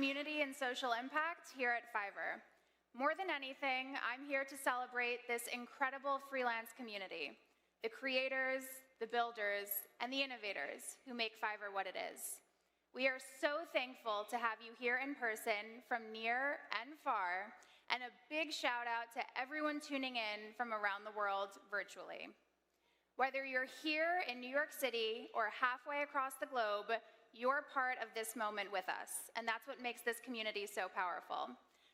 community and social impact here at Fiverr. More than anything, I'm here to celebrate this incredible freelance community, the creators, the builders, and the innovators who make Fiverr what it is. We are so thankful to have you here in person from near and far, and a big shout out to everyone tuning in from around the world virtually. Whether you're here in New York City or halfway across the globe, you're part of this moment with us, and that's what makes this community so powerful.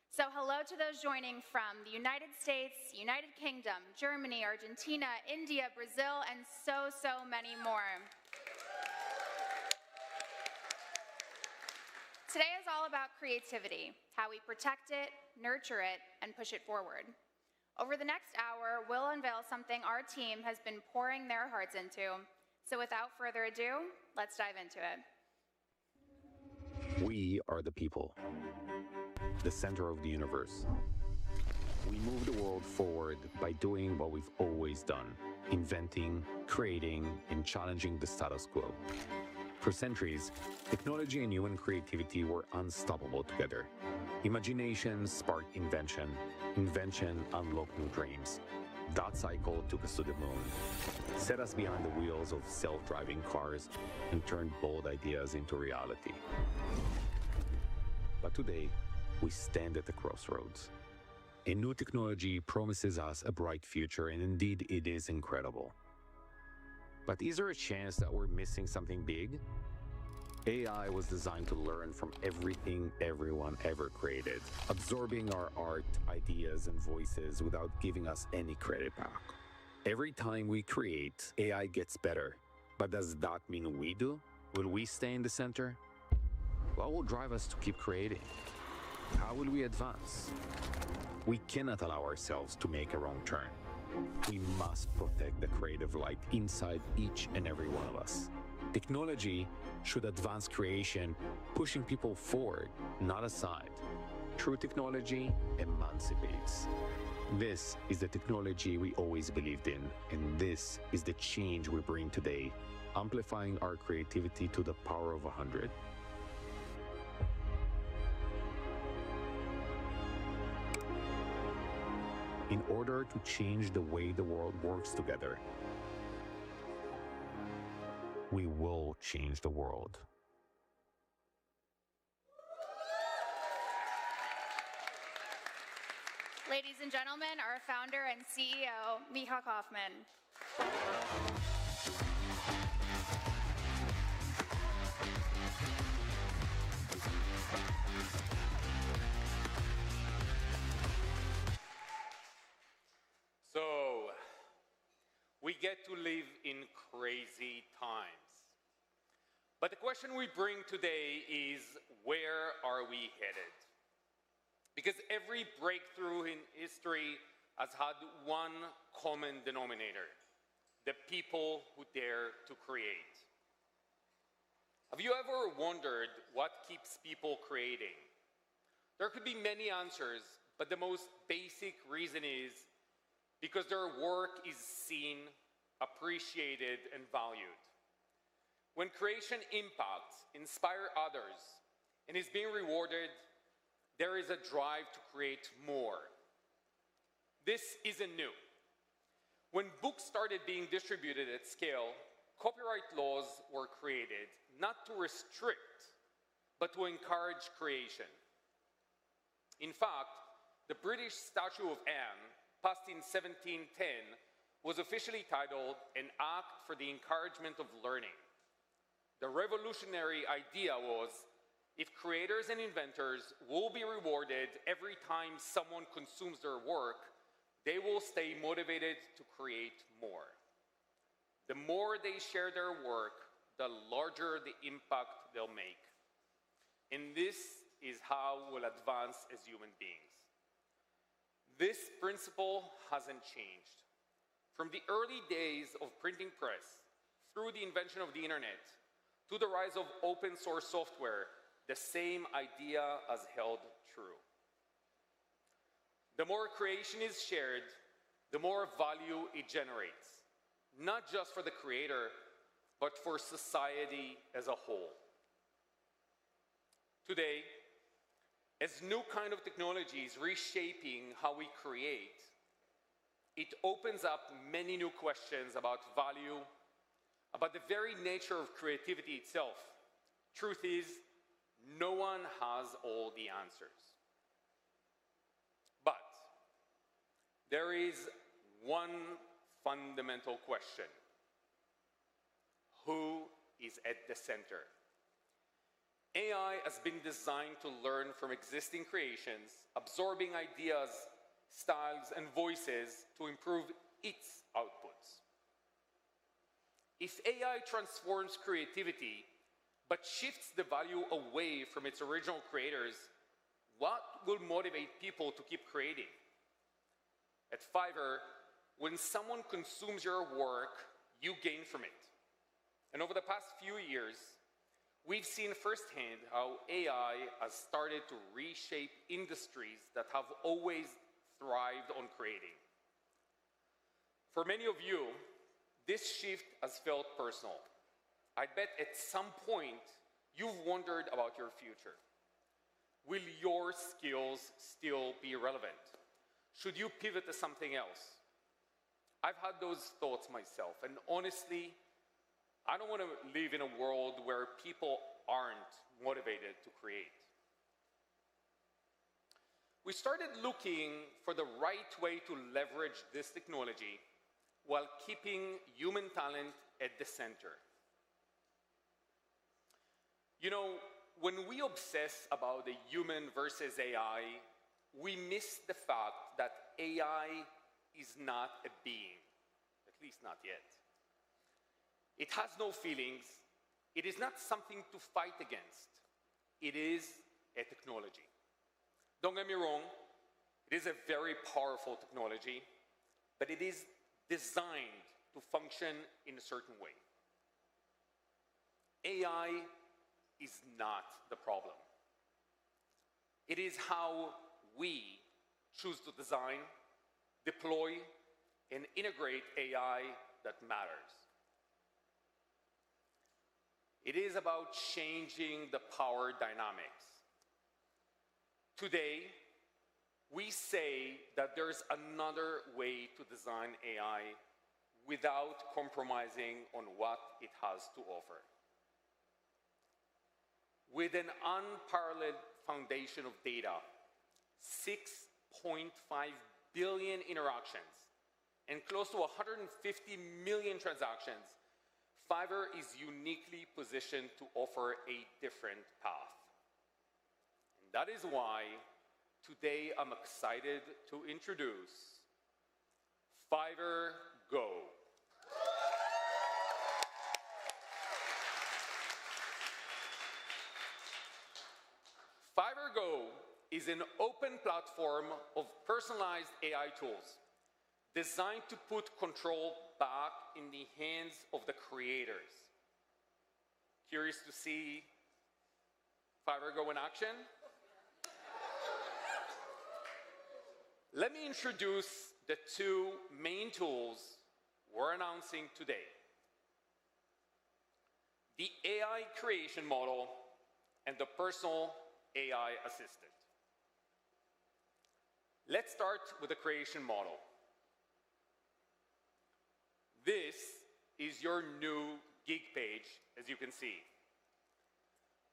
So hello to those joining from the United States, United Kingdom, Germany, Argentina, India, Brazil, and so many more. Today is all about creativity, how we protect it, nurture it, and push it forward. Over the next hour, we'll unveil something our team has been pouring their hearts into. So without further ado, let's dive into it. We are the people, the center of the universe. We move the world forward by doing what we've always done, inventing, creating, and challenging the status quo. For centuries, technology and human creativity were unstoppable together. Imagination sparked invention, invention unlocked new dreams. That cycle took us to the moon, set us behind the wheels of self-driving cars, and turned bold ideas into reality. But today, we stand at the crossroads. A new technology promises us a bright future, and indeed it is incredible. But is there a chance that we're missing something big? AI was designed to learn from everything everyone ever created, absorbing our art, ideas, and voices without giving us any credit back. Every time we create, AI gets better. But does that mean we do? Will we stay in the center? What will drive us to keep creating? How will we advance? We cannot allow ourselves to make a wrong turn. We must protect the creative light inside each and every one of us. Technology should advance creation, pushing people forward, not aside. True technology emancipates. This is the technology we always believed in, and this is the change we bring today, amplifying our creativity to the power of 100. In order to change the way the world works together, we will change the world. Ladies and gentlemen, our founder and CEO, Micha Kaufman. So, we get to live in crazy times. But the question we bring today is, where are we headed? Because every breakthrough in history has had one common denominator: the people who dare to create. Have you ever wondered what keeps people creating? There could be many answers, but the most basic reason is because their work is seen, appreciated, and valued. When creation impacts, inspires others, and is being rewarded, there is a drive to create more. This isn't new. When books started being distributed at scale, copyright laws were created not to restrict, but to encourage creation. In fact, the British Statute of Anne, passed in 1710, was officially titled An Act for the Encouragement of Learning. The revolutionary idea was, if creators and inventors will be rewarded every time someone consumes their work, they will stay motivated to create more. The more they share their work, the larger the impact they'll make. And this is how we'll advance as human beings. This principle hasn't changed. From the early days of printing press, through the invention of the internet, to the rise of open source software, the same idea has held true. The more creation is shared, the more value it generates, not just for the creator, but for society as a whole. Today, As new kind of technology is reshaping how we create, it opens up many new questions about value, about the very nature of creativity itself. Truth is, no one has all the answers. But there is one fundamental question. Who is at the center? AI has been designed to learn from existing creations, absorbing ideas, styles, and voices to improve its outputs. If AI transforms creativity, but shifts the value away from its original creators, what will motivate people to keep creating? At Fiverr, when someone consumes your work, you gain from it. And over the past few years, we've seen firsthand how AI has started to reshape industries that have always thrived on creating. For many of you, this shift has felt personal. I bet at some point you've wondered about your future. Will your skills still be relevant? Should you pivot to something else? I've had those thoughts myself, and honestly, I don't want to live in a world where people aren't motivated to create. We started looking for the right way to leverage this technology while keeping human talent at the center. You know, when we obsess about the human versus AI, we miss the fact that AI is not a being, at least not yet. It has no feelings. It is not something to fight against. It is a technology. Don't get me wrong, it is a very powerful technology, but it is designed to function in a certain way. AI is not the problem. It is how we choose to design, deploy, and integrate AI that matters. It is about changing the power dynamics. Today, we say that there's another way to design AI without compromising on what it has to offer. With an unparalleled foundation of data, 6.5 billion interactions, and close to 150 million transactions, Fiverr is uniquely positioned to offer a different path. And that is why today I'm excited to introduce Fiverr Go. Fiverr Go is an open platform of personalized AI tools designed to put control back in the hands of the creators. Curious to see Fiverr Go in action? Let me introduce the two main tools we're announcing today: the AI creation model and the personal AI assistant. Let's start with the creation model. This is your new gig page, as you can see.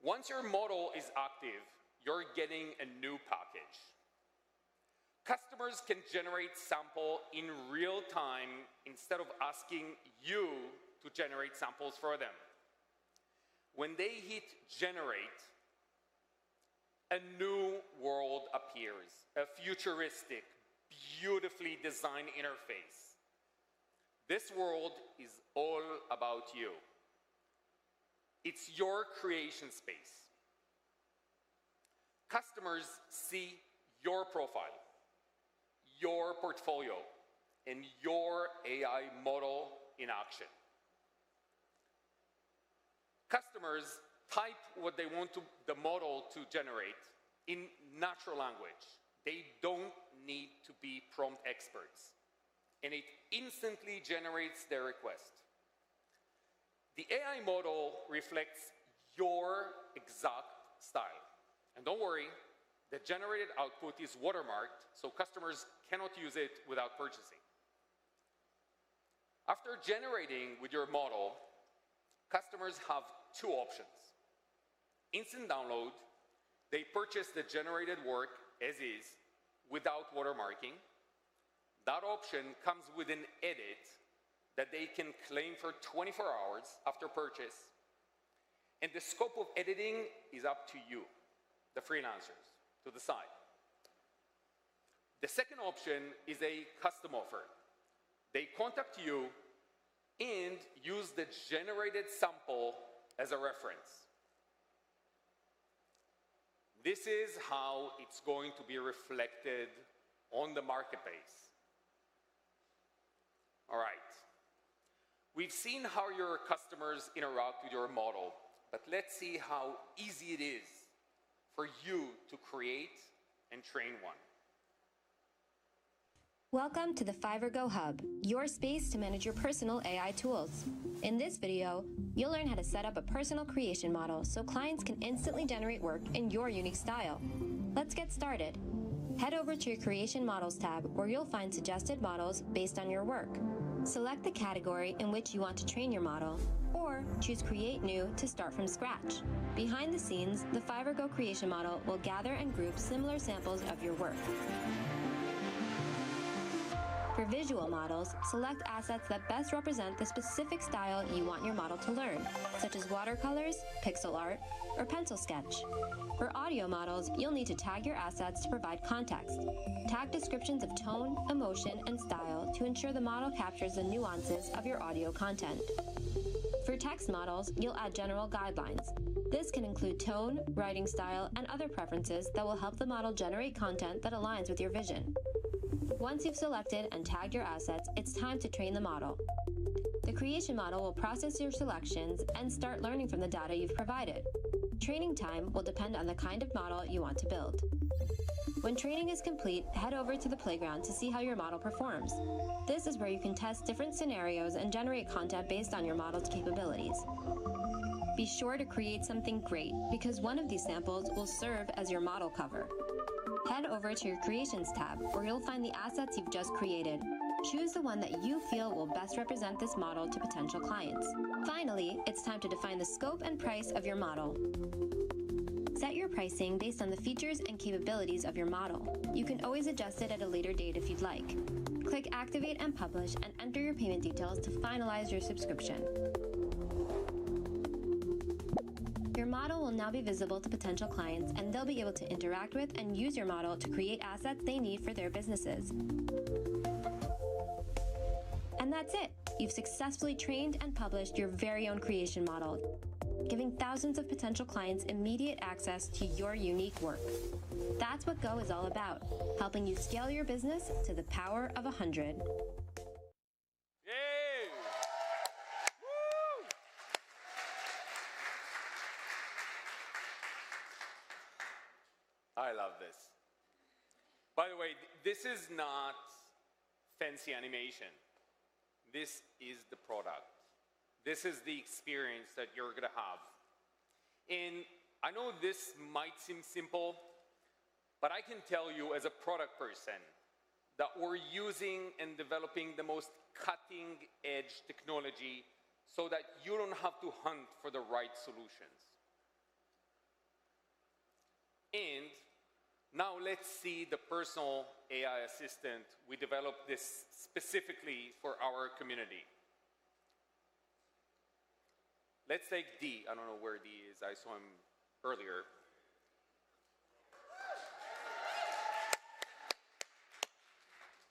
Once your model is active, you're getting a new package. Customers can generate sample in real time instead of asking you to generate samples for them. When they hit generate, a new world appears, a futuristic, beautifully designed interface. This world is all about you. It's your creation space. Customers see your profile, your portfolio, and your AI model in action. Customers type what they want the model to generate in natural language. They don't need to be prompt experts, and it instantly generates their request. The AI model reflects your exact style. And don't worry, The generated output is watermarked, so customers cannot use it without purchasing. After generating with your model, customers have two options. Instant download, they purchase the generated work as is without watermarking. That option comes with an edit that they can claim for 24 hours after purchase. And the scope of editing is up to you, the freelancers, to decide. The second option is a custom offer. They contact you and use the generated sample as a reference. This is how it's going to be reflected on the marketplace. All right. We've seen how your customers interact with your model, but let's see how easy it is for you to create and train one. Welcome to the Fiverr Go Hub, your space to manage your personal AI tools. In this video, you'll learn how to set up a personal creation model so clients can instantly generate work in your unique style. Let's get started. Head over to your Creation Models tab, where you'll find suggested models based on your work. Select the category in which you want to train your model, or choose Create New to start from scratch. Behind the scenes, the Fiverr Go Creation Model will gather and group similar samples of your work. For visual models, select assets that best represent the specific style you want your model to learn, such as watercolors, pixel art, or pencil sketch. For audio models, you'll need to tag your assets to provide context. Tag descriptions of tone, emotion, and style to ensure the model captures the nuances of your audio content. For text models, you'll add general guidelines. This can include tone, writing style, and other preferences that will help the model generate content that aligns with your vision. Once you've selected and tagged your assets, it's time to train the model. The creation model will process your selections and start learning from the data you've provided. Training time will depend on the kind of model you want to build. When training is complete, head over to the playground to see how your model performs. This is where you can test different scenarios and generate content based on your model's capabilities. Be sure to create something great, because one of these samples will serve as your model cover. Head over to your Creations tab, where you'll find the assets you've just created. Choose the one that you feel will best represent this model to potential clients. Finally, it's time to define the scope and price of your model. Set your pricing based on the features and capabilities of your model. You can always adjust it at a later date if you'd like. Click Activate and Publish and enter your payment details to finalize your subscription. Your model will now be visible to potential clients, and they'll be able to interact with and use your model to create assets they need for their businesses. And that's it. You've successfully trained and published your very own creation model, giving thousands of potential clients immediate access to your unique work. That's what Go is all about, helping you scale your business to the power of 100. I love this. By the way, this is not fancy animation. This is the product. This is the experience that you're going to have. And I know this might seem simple, but I can tell you as a product person that we're using and developing the most cutting-edge technology so that you don't have to hunt for the right solutions. And now let's see the personal AI assistant. We developed this specifically for our community. Let's take D. I don't know where D is. I saw him earlier.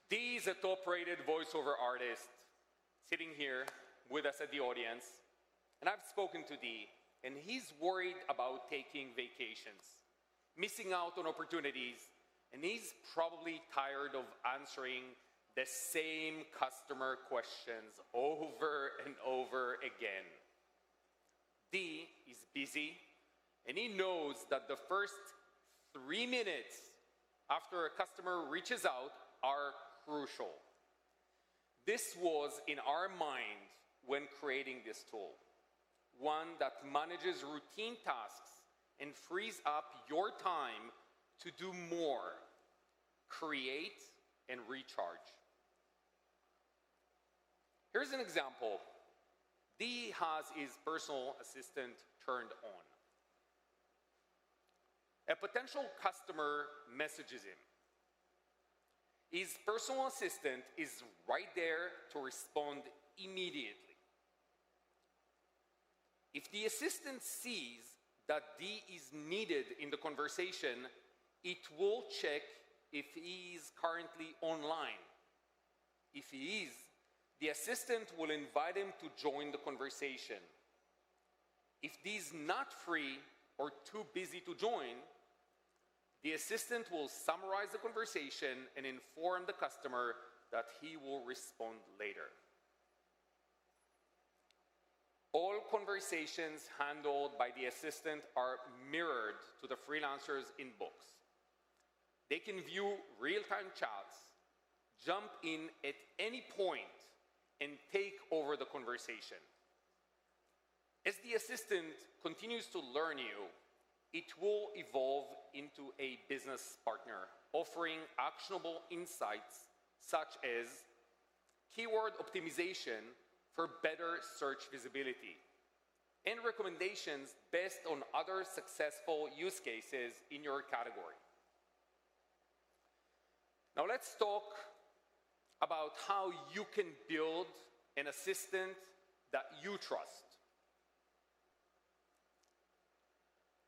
D is a top-rated voiceover artist sitting here with us at the audience. And I've spoken to D, and he's worried about taking vacations, missing out on opportunities, and he's probably tired of answering the same customer questions over and over again. D is busy, and he knows that the first 3 minutes after a customer reaches out are crucial. This was in our mind when creating this tool, one that manages routine tasks and frees up your time to do more, create, and recharge. Here's an example. D has his personal assistant turned on. A potential customer messages him. His personal assistant is right there to respond immediately. If the assistant sees that D is needed in the conversation, it will check if he is currently online. If he is, the assistant will invite him to join the conversation. If D is not free or too busy to join, the assistant will summarize the conversation and inform the customer that he will respond later. All conversations handled by the assistant are mirrored to the freelancer's inbox. They can view real-time chats, jump in at any point, and take over the conversation. As the assistant continues to learn you, it will evolve into a business partner, offering actionable insights such as keyword optimization for better search visibility, and recommendations based on other successful use cases in your category. Now let's talk about how you can build an assistant that you trust.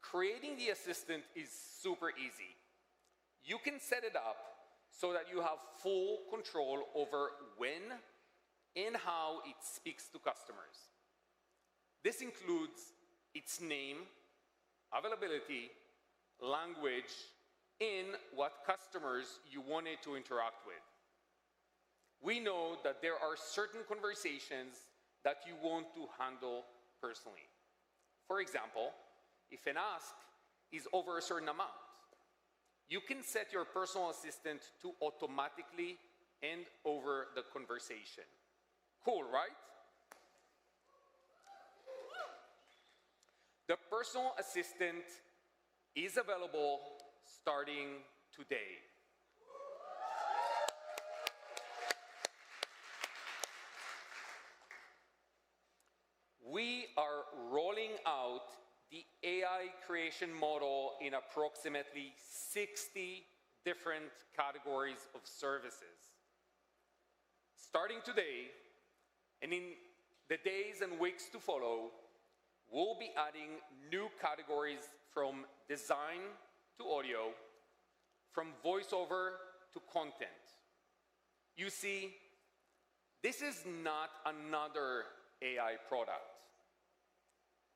Creating the assistant is super easy. You can set it up so that you have full control over when and how it speaks to customers. This includes its name, availability, language, and what customers you want it to interact with. We know that there are certain conversations that you want to handle personally. For example, if an ask is over a certain amount, you can set your personal assistant to automatically end over the conversation. Cool, right? The personal assistant is available starting today. We are rolling out the AI creation model in approximately 60 different categories of services. Starting today, and in the days and weeks to follow, we'll be adding new categories from design to audio, from voiceover to content. You see, this is not another AI product.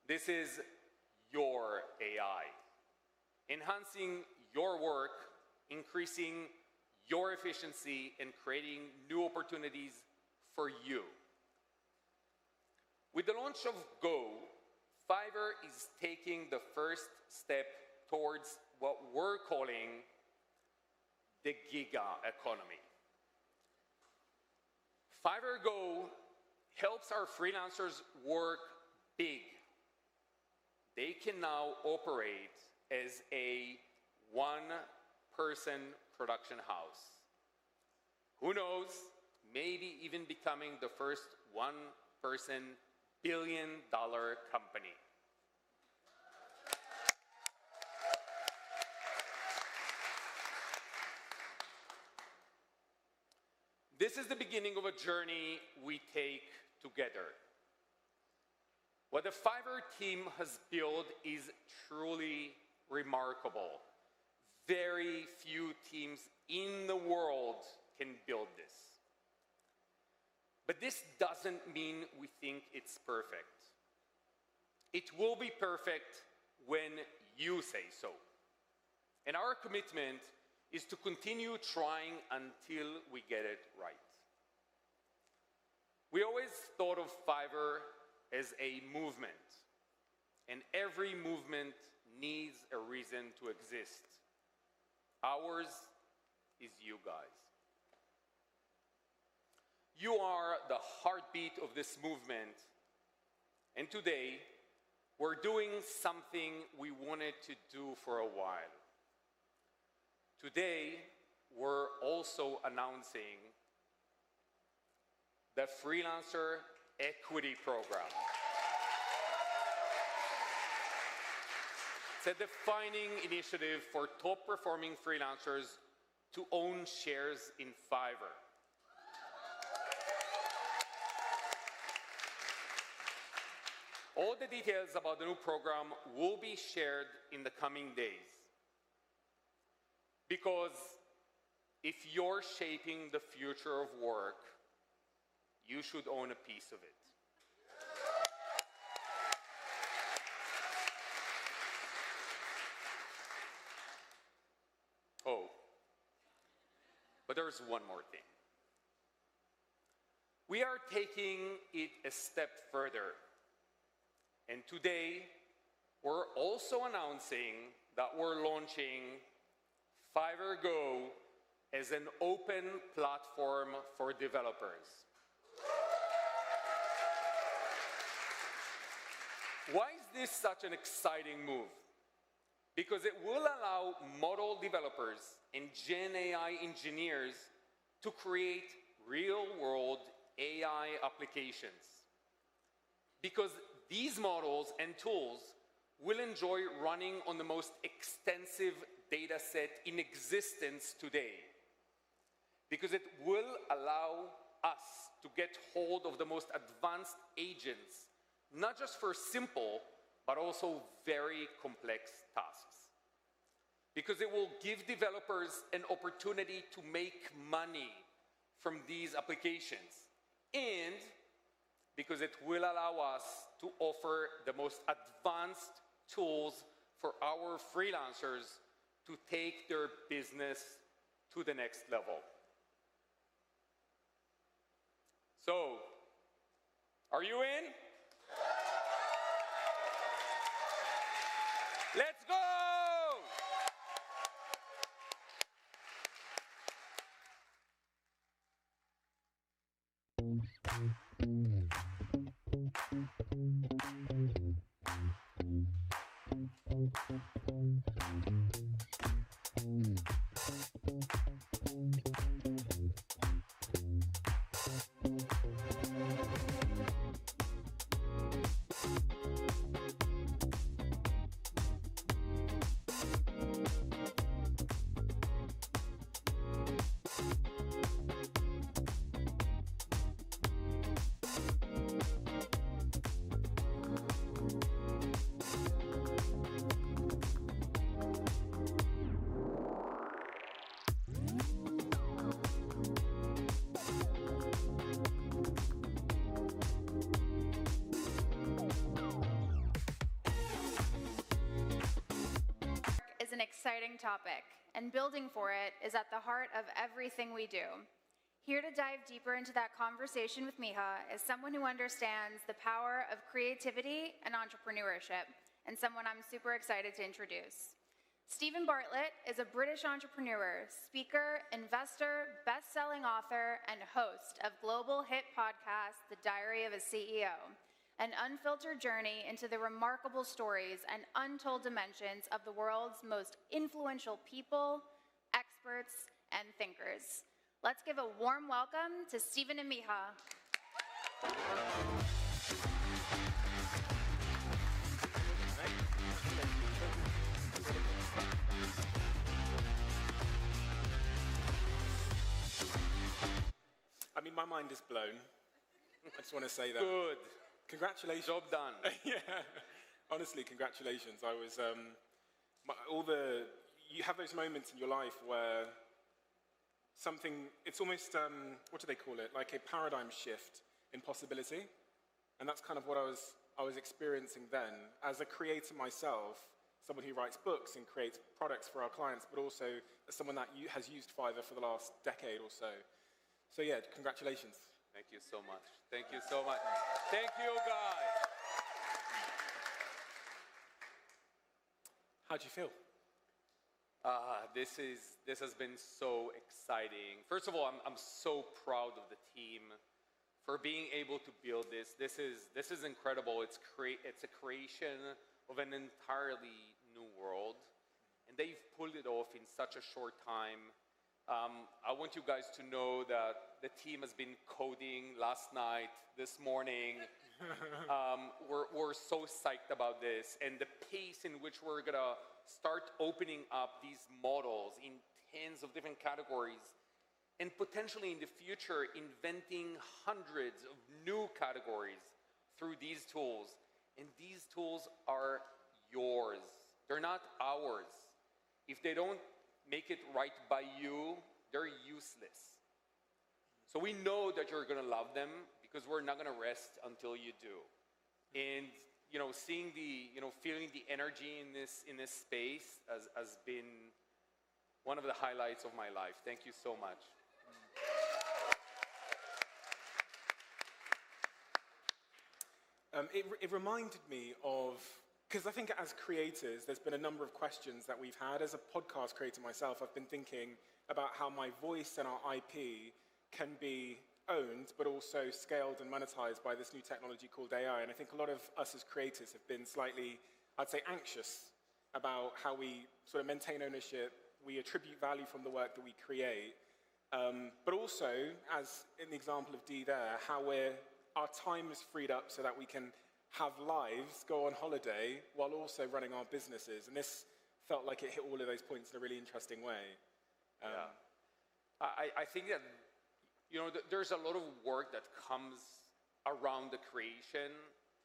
This is your AI, enhancing your work, increasing your efficiency, and creating new opportunities for you. With the launch of Go, Fiverr is taking the first step towards what we're calling the giga economy. Fiverr Go helps our freelancers work big. They can now operate as a one-person production house. Who knows, maybe even becoming the first one-person billion-dollar company. This is the beginning of a journey we take together. What the Fiverr team has built is truly remarkable. Very few teams in the world can build this. But this doesn't mean we think it's perfect. It will be perfect when you say so. And our commitment is to continue trying until we get it right. We always thought of Fiverr as a movement, and every movement needs a reason to exist. Ours is you guys. You are the heartbeat of this movement, and today we're doing something we wanted to do for a while. Today, we're also announcing the Freelancer Equity Program. It's a defining initiative for top-performing freelancers to own shares in Fiverr. All the details about the new program will be shared in the coming days. Because if you're shaping the future of work, you should own a piece of it. Oh, but there's one more thing. We are taking it a step further. And today, we're also announcing that we're launching Fiverr Go as an open platform for developers. Why is this such an exciting move? Because it will allow model developers and Gen AI engineers to create real-world AI applications. Because these models and tools will enjoy running on the most extensive data set in existence today. Because it will allow us to get hold of the most advanced agents, not just for simple, but also very complex tasks. Because it will give developers an opportunity to make money from these applications. And because it will allow us to offer the most advanced tools for our freelancers to take their business to the next level. So, are you in? Let's go! Is an exciting topic, and building for it is at the heart of everything we do. Here to dive deeper into that conversation with Miha is someone who understands the power of creativity and entrepreneurship, and someone I'm super excited to introduce. Stephen Bartlett is a British entrepreneur, speaker, investor, best-selling author, and host of global hit podcast, The Diary of a CEO. An unfiltered journey into the remarkable stories and untold dimensions of the world's most influential people, experts, and thinkers. Let's give a warm welcome to Stephen and Miha. I mean, my mind is blown. I just want to say that. Good. Congratulations. Job done. Yeah. Honestly, congratulations. I was, you have those moments in your life where something, it's almost, what do they call it? Like a paradigm shift in possibility. And that's kind of what I was experiencing then. As a creator myself, someone who writes books and creates products for our clients, but also as someone that has used Fiverr for the last decade or so. So yeah, congratulations. Thank you so much. Thank you so much. Thank you, guys. How do you feel? This has been so exciting. First of all, I'm so proud of the team for being able to build this. This is incredible. It's a creation of an entirely new world. And they've pulled it off in such a short time. I want you guys to know that the team has been coding last night, this morning. We're so psyched about this, and the pace in which we're gonna start opening up these models in tens of different categories, and potentially in the future inventing hundreds of new categories through these tools. And these tools are yours. They're not ours. If they don't make it right by you, they're useless. So we know that you're gonna love them because we're not gonna rest until you do. And seeing feeling the energy in this space has been one of the highlights of my life. Thank you so much. It reminded me of, because I think as creators, there's been a number of questions that we've had. As a podcast creator myself, I've been thinking about how my voice and our IP can be owned, but also scaled and monetized by this new technology called AI. And I think a lot of us as creators have been slightly, I'd say, anxious about how we sort of maintain ownership, we attribute value from the work that we create, but also, as in the example of Dee there, how our time is freed up so that we can have lives, go on holiday, while also running our businesses. And this felt like it hit all of those points in a really interesting way. Yeah. I think that, there's a lot of work that comes around the creation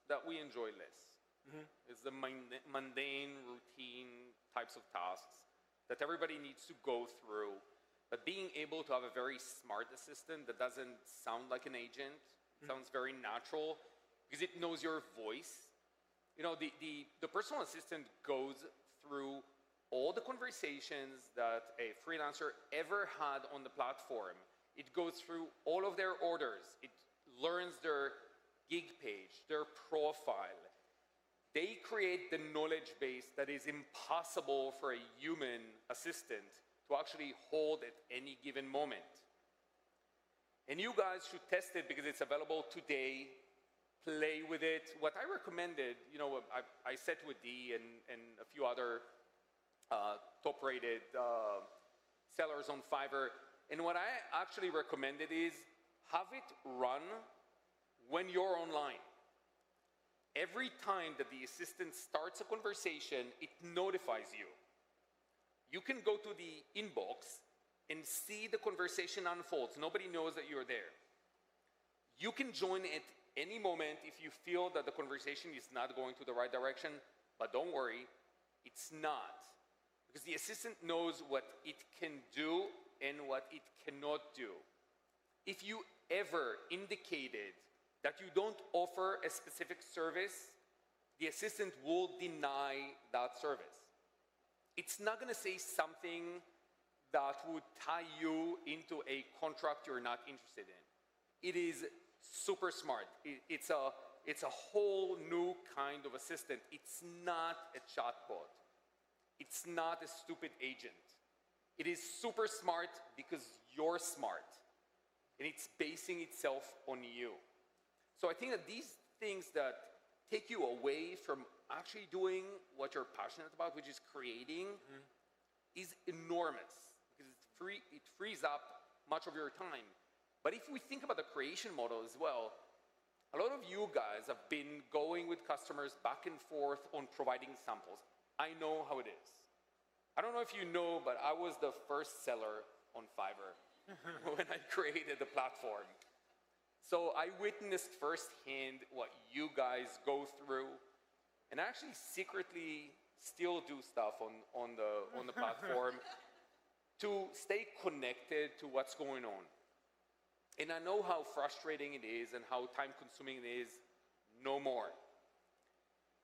that we enjoy less. Mm-hmm. It's the mundane, routine types of tasks that everybody needs to go through. But being able to have a very smart assistant that doesn't sound like an agent, sounds very natural, because it knows your voice. The personal assistant goes through all the conversations that a freelancer ever had on the platform. It goes through all of their orders. It learns their gig page, their profile. They create the knowledge base that is impossible for a human assistant to actually hold at any given moment. And you guys should test it because it's available today. Play with it. What I recommended, I said with Dee and a few other top-rated sellers on Fiverr, and what I actually recommended is have it run when you're online. Every time that the assistant starts a conversation, it notifies you. You can go to the inbox and see the conversation unfolds. Nobody knows that you're there. You can join at any moment if you feel that the conversation is not going to the right direction, but don't worry, it's not. Because the assistant knows what it can do and what it cannot do. If you ever indicated that you don't offer a specific service, the assistant will deny that service. It's not gonna say something that would tie you into a contract you're not interested in. It is super smart. It's a whole new kind of assistant. It's not a chatbot. It's not a stupid agent. It is super smart because you're smart. And it's basing itself on you. So I think that these things that take you away from actually doing what you're passionate about, which is creating, is enormous. Because it frees up much of your time. But if we think about the creation model as well, a lot of you guys have been going with customers back and forth on providing samples. I know how it is. I don't know if you know, but I was the first seller on Fiverr when I created the platform. So I witnessed firsthand what you guys go through, and I actually secretly still do stuff on the platform to stay connected to what's going on. And I know how frustrating it is and how time-consuming it is no more.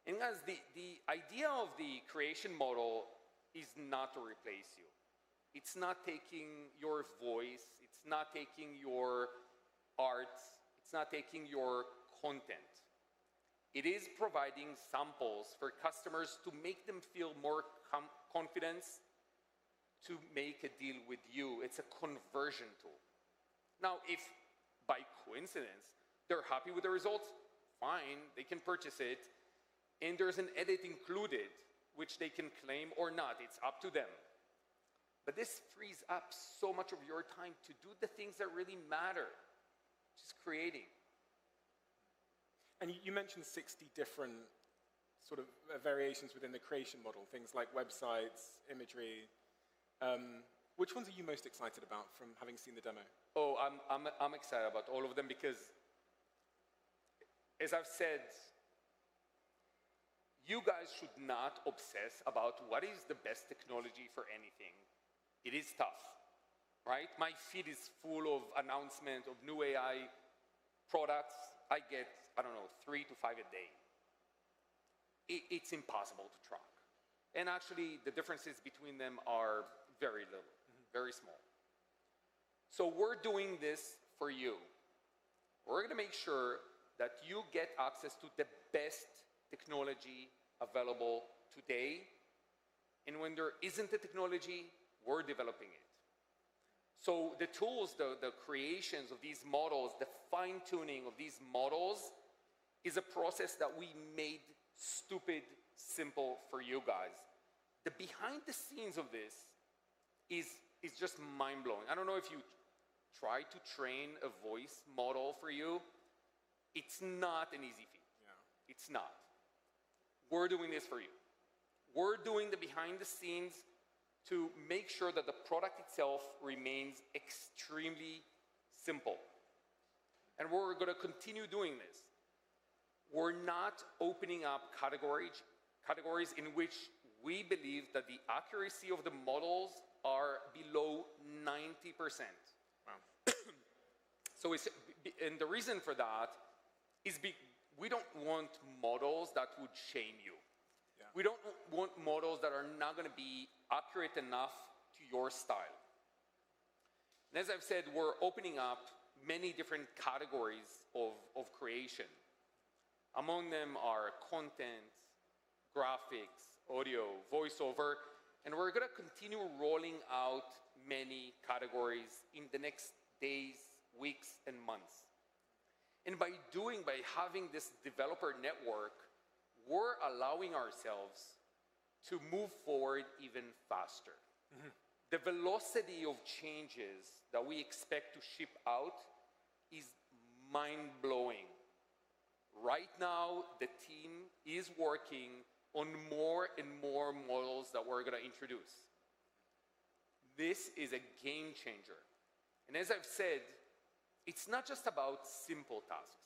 And guys, the idea of the creation model is not to replace you. It's not taking your voice. It's not taking your art. It's not taking your content. It is providing samples for customers to make them feel more confidence to make a deal with you. It's a conversion tool. Now, if by coincidence they're happy with the results, fine, they can purchase it. And there's an edit included, which they can claim or not. It's up to them. But this frees up so much of your time to do the things that really matter, just creating. And you mentioned 60 different sort of variations within the creation model, things like websites, imagery. Which ones are you most excited about from having seen the demo? Oh, I'm excited about all of them because, as I've said, you guys should not obsess about what is the best technology for anything. It is tough, right? My feed is full of announcements of new AI products. I get, I don't know, 3 to 5 a day. It's impossible to track. And actually, the differences between them are very little, very small. So we're doing this for you. We're going to make sure that you get access to the best technology available today. And when there isn't a technology, we're developing it. So the tools, the creations of these models, the fine-tuning of these models is a process that we made stupid simple for you guys. The behind the scenes of this is just mind-blowing. I don't know if you try to train a voice model for you. It's not an easy feat. Yeah. It's not. We're doing this for you. We're doing the behind the scenes to make sure that the product itself remains extremely simple. And we're going to continue doing this. We're not opening up categories in which we believe that the accuracy of the models are below 90%. Wow. So and the reason for that is we don't want models that would shame you. Yeah. We don't want models that are not going to be accurate enough to your style. And as I've said, we're opening up many different categories of creation. Among them are content, graphics, audio, voiceover, and we're going to continue rolling out many categories in the next days, weeks, and months. And by having this developer network, we're allowing ourselves to move forward even faster. Mm-hmm. The velocity of changes that we expect to ship out is mind-blowing. Right now, the team is working on more and more models that we're going to introduce. This is a game changer. And as I've said, it's not just about simple tasks.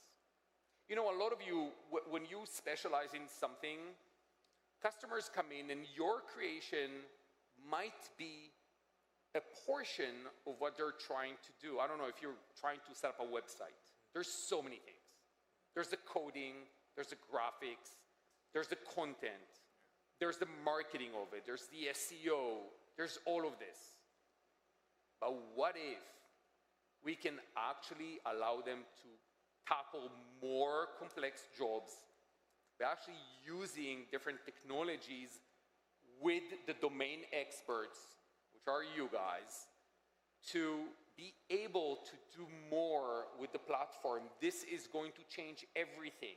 You know, a lot of you, when you specialize in something, customers come in and your creation might be a portion of what they're trying to do. I don't know if you're trying to set up a website. There's so many things. There's the coding, there's the graphics, there's the content, there's the marketing of it, there's the SEO, there's all of this. But what if we can actually allow them to tackle more complex jobs by actually using different technologies with the domain experts, which are you guys, to be able to do more with the platform? This is going to change everything.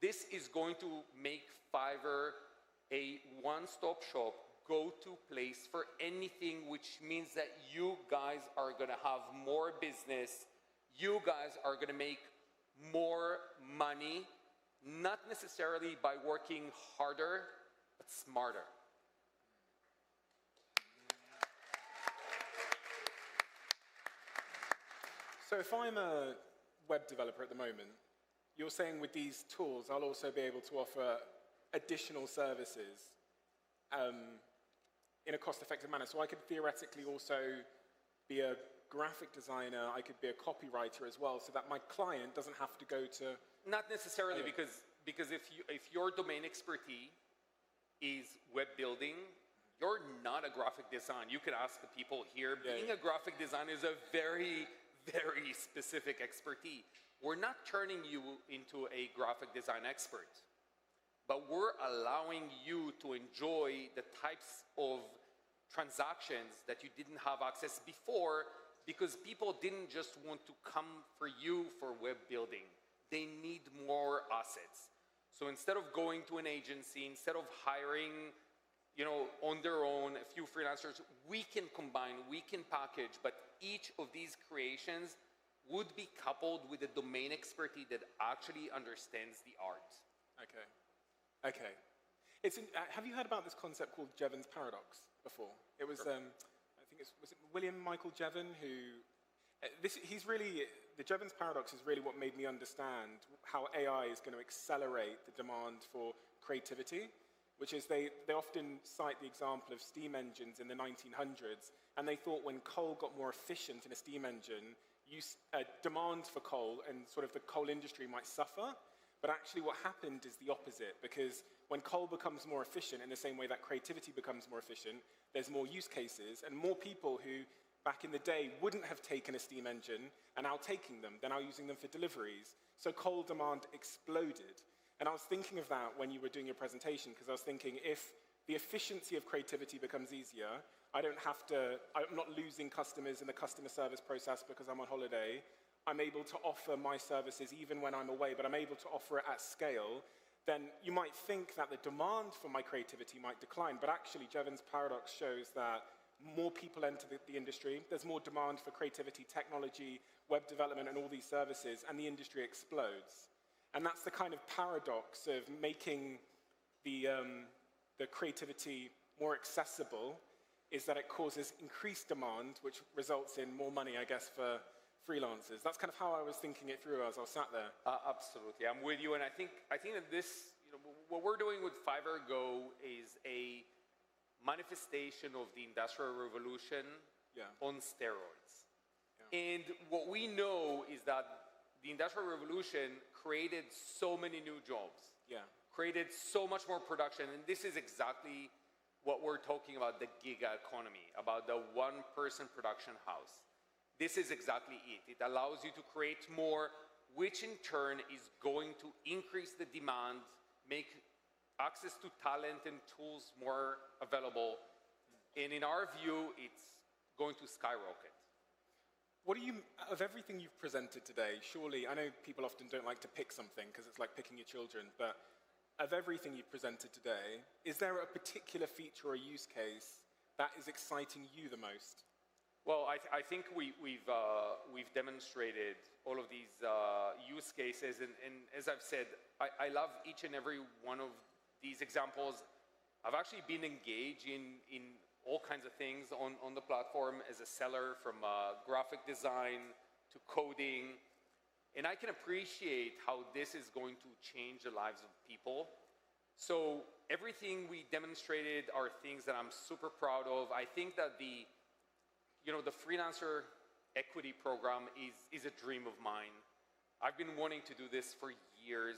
This is going to make Fiverr a one-stop shop, go-to place for anything, which means that you guys are going to have more business. You guys are going to make more money, not necessarily by working harder, but smarter. So if I'm a web developer at the moment, you're saying with these tools, I'll also be able to offer additional services in a cost-effective manner. So I could theoretically also be a graphic designer, I could be a copywriter as well, so that my client doesn't have to go to... Not necessarily, because if your domain expertise is web building, you're not a graphic design. You can ask the people here. Being a graphic designer is a very, very specific expertise. We're not turning you into a graphic design expert, but we're allowing you to enjoy the types of transactions that you didn't have access before, because people didn't just want to come for you for web building. They need more assets. So instead of going to an agency, instead of hiring, on their own a few freelancers, we can combine, we can package, but each of these creations would be coupled with a domain expertise that actually understands the art. Okay. Okay. Have you heard about this concept called Jevons paradox before? It was, I think was it William Michael Jevon who, the Jevons paradox is really what made me understand how AI is going to accelerate the demand for creativity, which is they often cite the example of steam engines in the 1900s, and they thought when coal got more efficient in a steam engine, demand for coal and sort of the coal industry might suffer. But actually what happened is the opposite, because when coal becomes more efficient in the same way that creativity becomes more efficient, there's more use cases and more people who back in the day wouldn't have taken a steam engine are now taking them. They're now using them for deliveries. So coal demand exploded. And I was thinking of that when you were doing your presentation, because I was thinking if the efficiency of creativity becomes easier, I'm not losing customers in the customer service process because I'm on holiday. I'm able to offer my services even when I'm away, but I'm able to offer it at scale, then you might think that the demand for my creativity might decline, but actually Jevons paradox shows that more people enter the industry, there's more demand for creativity, technology, web development, and all these services, and the industry explodes. And that's the kind of paradox of making the creativity more accessible, is that it causes increased demand, which results in more money, I guess, for freelancers. That's kind of how I was thinking it through as I sat there. Absolutely, I'm with you, and I think that this, what we're doing with Fiverr Go is a manifestation of the Industrial Revolution on steroids. Yeah. And what we know is that the Industrial Revolution created so many new jobs, created so much more production, and this is exactly what we're talking about, the giga economy, about the one-person production house. This is exactly it. It allows you to create more, which in turn is going to increase the demand, make access to talent and tools more available, and in our view, it's going to skyrocket. What do you, of everything you've presented today, surely, I know people often don't like to pick something because it's like picking your children, but of everything you've presented today, is there a particular feature or use case that is exciting you the most? Well, I think we've demonstrated all of these use cases, and as I've said, I love each and every one of these examples. I've actually been engaged in all kinds of things on the platform as a seller, from graphic design to coding, and I can appreciate how this is going to change the lives of people. So everything we demonstrated are things that I'm super proud of. I think that the freelancer equity program is a dream of mine. I've been wanting to do this for years.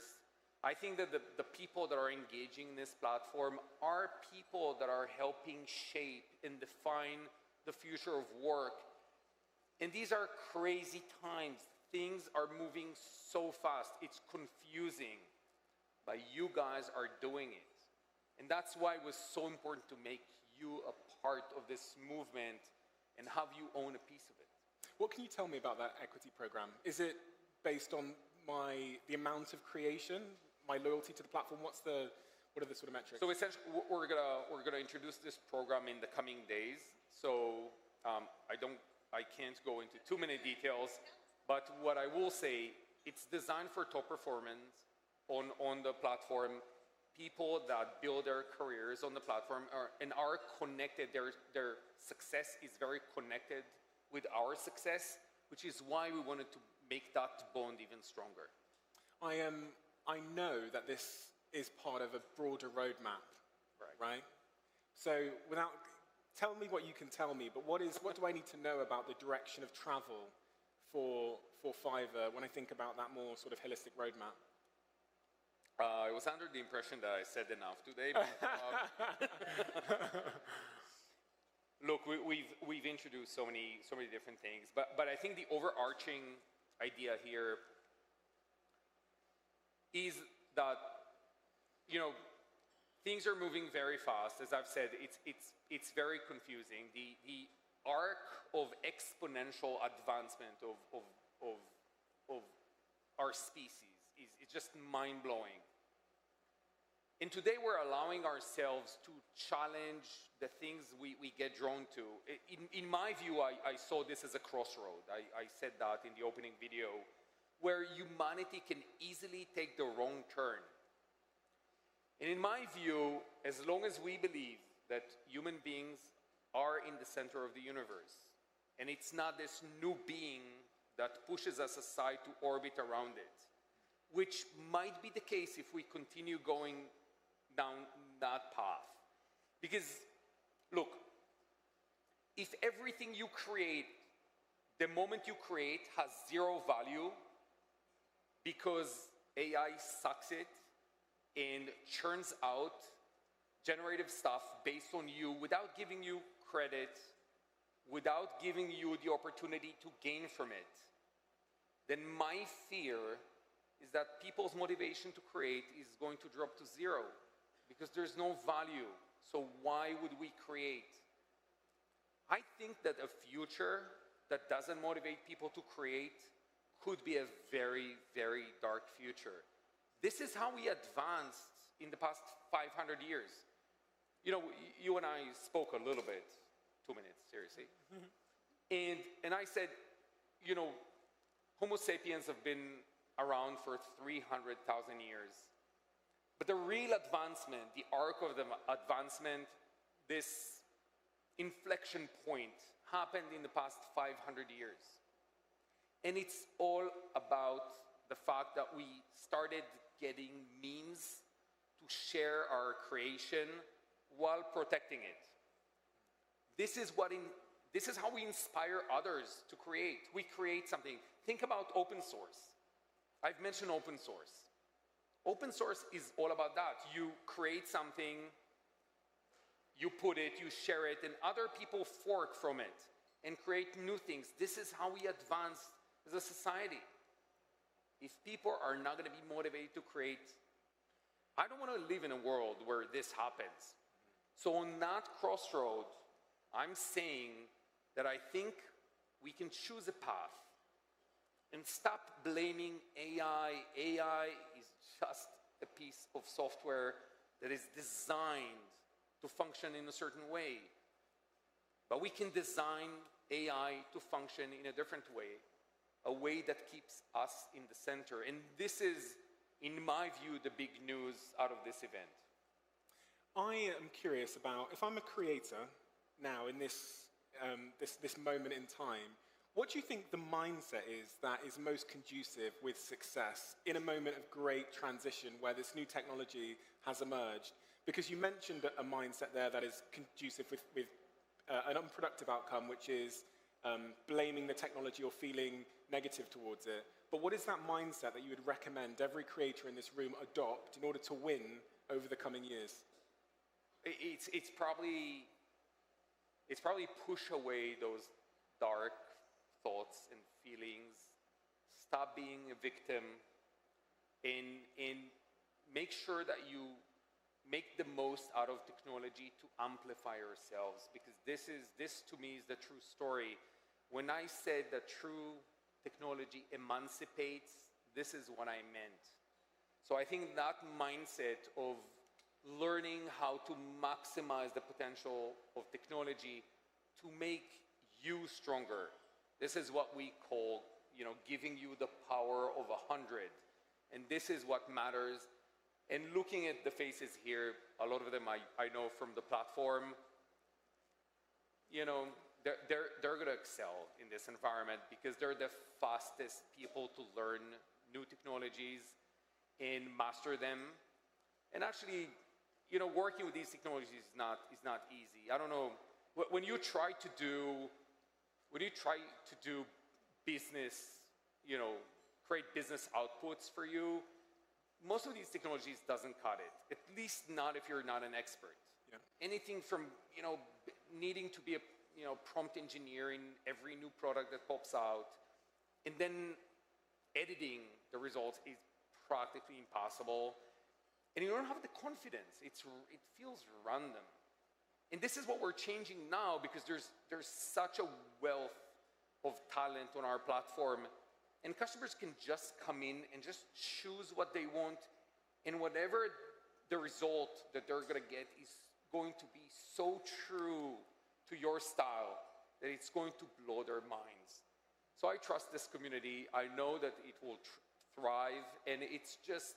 I think that the people that are engaging in this platform are people that are helping shape and define the future of work. And these are crazy times. Things are moving so fast. It's confusing, but you guys are doing it. And that's why it was so important to make you a part of this movement and have you own a piece of it. What can you tell me about that equity program? Is it based on the amount of creation, my loyalty to the platform? What are the sort of metrics? So essentially, we're gonna introduce this program in the coming days. So I can't go into too many details, but what I will say, it's designed for top performance on the platform. People that build their careers on the platform are connected. Their success is very connected with our success, which is why we wanted to make that bond even stronger. I know that this is part of a broader roadmap, right? So tell me what you can tell me, but what do I need to know about the direction of travel for Fiverr when I think about that more sort of holistic roadmap? I was under the impression that I said enough today. But, look, we've introduced so many different things, but I think the overarching idea here is that things are moving very fast. As I've said, it's very confusing. The arc of exponential advancement of our species is just mind-blowing. And today we're allowing ourselves to challenge the things we get drawn to. In my view, I saw this as a crossroad. I said that in the opening video, where humanity can easily take the wrong turn. And in my view, as long as we believe that human beings are in the center of the universe, and it's not this new being that pushes us aside to orbit around it, which might be the case if we continue going down that path. Because, look, if everything you create, the moment you create, has zero value because AI sucks it and churns out generative stuff based on you without giving you credit, without giving you the opportunity to gain from it, then my fear is that people's motivation to create is going to drop to zero because there's no value. So why would we create? I think that a future that doesn't motivate people to create could be a very, very dark future. This is how we advanced in the past 500 years. You know, you and I spoke a little bit, 2 minutes, seriously. And I said, you know, Homo sapiens have been around for 300,000 years. But the real advancement, the arc of the advancement, this inflection point happened in the past 500 years. And it's all about the fact that we started getting means to share our creation while protecting it. This is how we inspire others to create. We create something. Think about open source. I've mentioned open source. Open source is all about that. You create something, you put it, you share it, and other people fork from it and create new things. This is how we advance as a society. If people are not going to be motivated to create, I don't want to live in a world where this happens. So on that crossroad, I'm saying that I think we can choose a path and stop blaming AI. AI is just a piece of software that is designed to function in a certain way. But we can design AI to function in a different way, a way that keeps us in the center. And this is, in my view, the big news out of this event. I am curious about, if I'm a creator now in this moment in time, what do you think the mindset is that is most conducive with success in a moment of great transition where this new technology has emerged? Because you mentioned a mindset there that is conducive with an unproductive outcome, which is blaming the technology or feeling negative towards it. But what is that mindset that you would recommend every creator in this room adopt in order to win over the coming years? It's probably push away those dark thoughts and feelings, stop being a victim, and make sure that you make the most out of technology to amplify yourselves, because this to me is the true story. When I said that true technology emancipates, this is what I meant. So I think that mindset of learning how to maximize the potential of technology to make you stronger. This is what we call, giving you the power of 100. And this is what matters. And looking at the faces here, a lot of them I know from the platform, they're going to excel in this environment because they're the fastest people to learn new technologies and master them. And actually, working with these technologies is not easy. I don't know, when you try to do business, create business outputs for you, most of these technologies doesn't cut it. At least not if you're not an expert. Yeah. Anything from, needing to be a, prompt engineer in every new product that pops out, and then editing the results is practically impossible. And you don't have the confidence. It feels random. And this is what we're changing now, because there's such a wealth of talent on our platform, and customers can just come in and just choose what they want, and whatever the result that they're going to get is going to be so true to your style that it's going to blow their minds. So I trust this community. I know that it will thrive, and it's just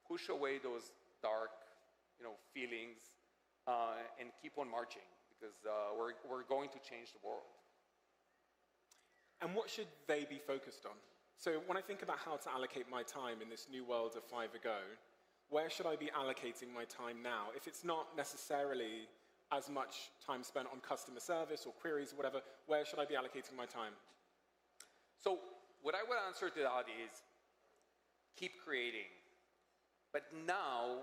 push away those dark, feelings and keep on marching, because we're going to change the world. And what should they be focused on? So when I think about how to allocate my time in this new world of Fiverr Go, where should I be allocating my time now? If it's not necessarily as much time spent on customer service or queries or whatever, where should I be allocating my time? So what I would answer to that is keep creating. But now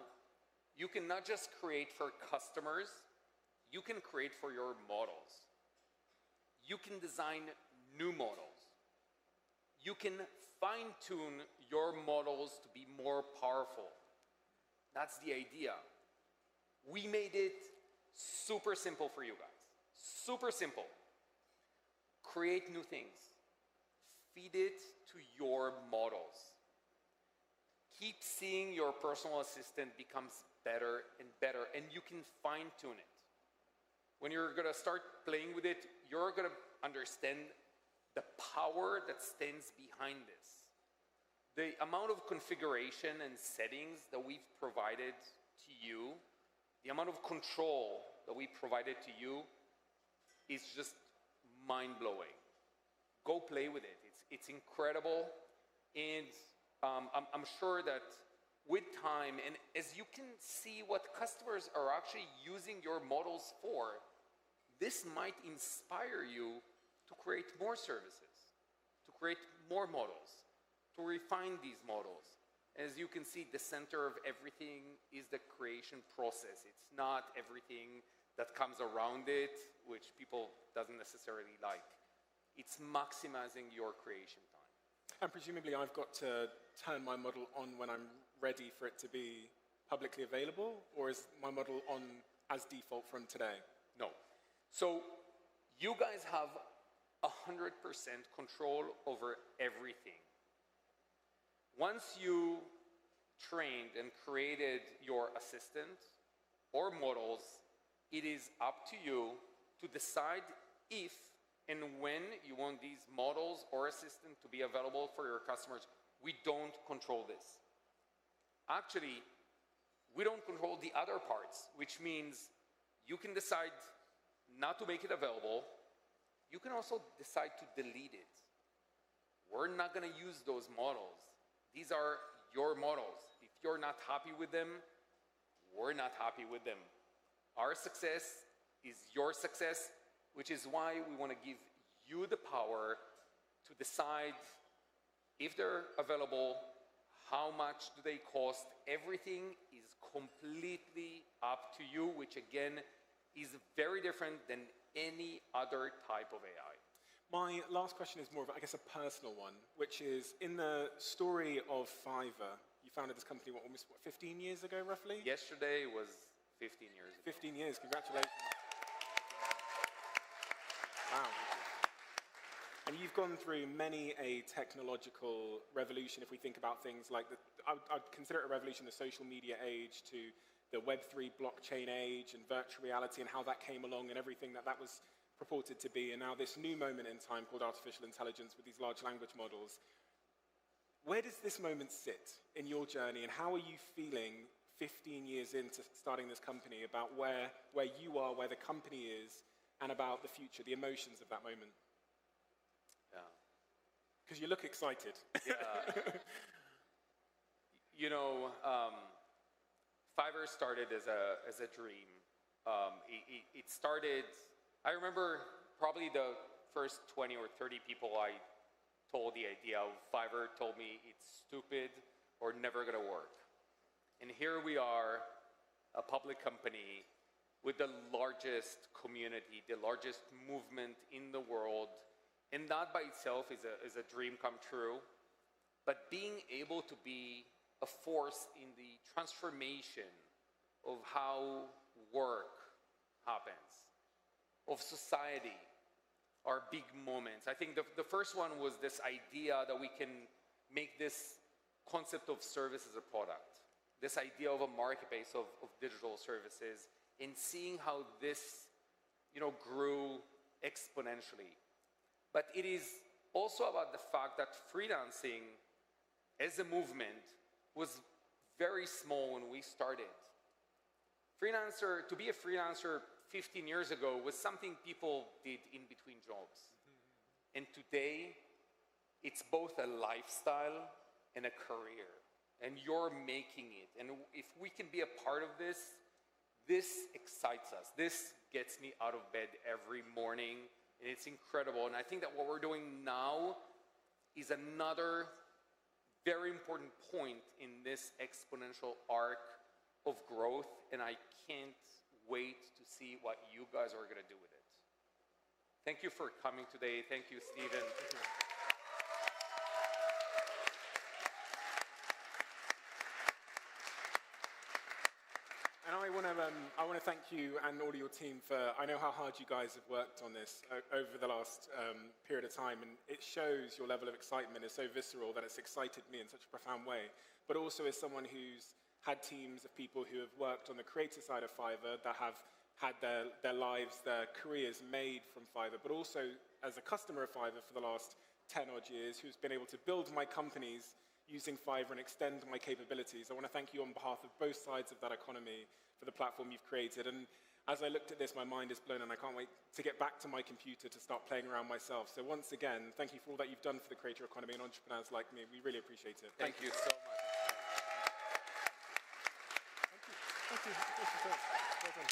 you can not just create for customers, you can create for your models. You can design new models. You can fine-tune your models to be more powerful. That's the idea. We made it super simple for you guys. Super simple. Create new things. Feed it to your models. Keep seeing your personal assistant becomes better and better, and you can fine-tune it. When you're going to start playing with it, you're going to understand the power that stands behind this. The amount of configuration and settings that we've provided to you, the amount of control that we provided to you is just mind-blowing. Go play with it. It's incredible, and I'm sure that with time, and as you can see what customers are actually using your models for, this might inspire you to create more services, to create more models, to refine these models. As you can see, the center of everything is the creation process. It's not everything that comes around it, which people doesn't necessarily like. It's maximizing your creation time. And presumably I've got to turn my model on when I'm ready for it to be publicly available, or is my model on as default from today? No. So you guys have 100% control over everything. Once you trained and created your assistant or models, it is up to you to decide if and when you want these models or assistant to be available for your customers. We don't control this. Actually, we don't control the other parts, which means you can decide not to make it available. You can also decide to delete it. We're not going to use those models. These are your models. If you're not happy with them, we're not happy with them. Our success is your success, which is why we want to give you the power to decide if they're available, how much do they cost. Everything is completely up to you, which again is very different than any other type of AI. My last question is more of, I guess, a personal one, which is, in the story of Fiverr, you founded this company, almost 15 years ago, roughly? Yesterday was 15 years ago. 15 years, congratulations. Wow. And you've gone through many a technological revolution. If we think about things like, I'd consider it a revolution, the social media age, to the Web3 blockchain age and virtual reality and how that came along and everything that was purported to be, and now this new moment in time called artificial intelligence with these large language models. Where does this moment sit in your journey, and how are you feeling 15 years into starting this company about where you are, where the company is, and about the future, the emotions of that moment? Yeah. Because you look excited. Yeah. Fiverr started as a dream. It started, I remember probably the first 20 or 30 people I told the idea of Fiverr told me it's stupid or never gonna work. And here we are, a public company with the largest community, the largest movement in the world. And that by itself is a dream come true. But being able to be a force in the transformation of how work happens, of society, are big moments. I think the first one was this idea that we can make this concept of service as a product. this idea of a marketplace of digital services and seeing how this, grew exponentially. But it is also about the fact that freelancing as a movement was very small when we started. To be a freelancer 15 years ago was something people did in between jobs. And today, it's both a lifestyle and a career. And you're making it. And if we can be a part of this, this excites us. This gets me out of bed every morning. And it's incredible. And I think that what we're doing now is another very important point in this exponential arc of growth. And I can't wait to see what you guys are going to do with it. Thank you for coming today. Thank you, Stephen. Thank you. And I want to thank you and all of your team for, I know how hard you guys have worked on this over the last period of time, and it shows your level of excitement is so visceral that it's excited me in such a profound way. But also as someone who's had teams of people who have worked on the creator side of Fiverr that have had their lives, their careers made from Fiverr, but also as a customer of Fiverr for the last 10 odd years, who's been able to build my companies using Fiverr and extend my capabilities. I want to thank you on behalf of both sides of that economy for the platform you've created. And as I looked at this, my mind is blown and I can't wait to get back to my computer to start playing around myself. So once again, thank you for all that you've done for the creator economy and entrepreneurs like me. We really appreciate it. Thank you so much. Thank you. Well done.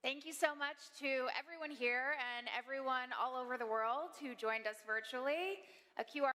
Thank you so much to everyone here and everyone all over the world who joined us virtually. A QR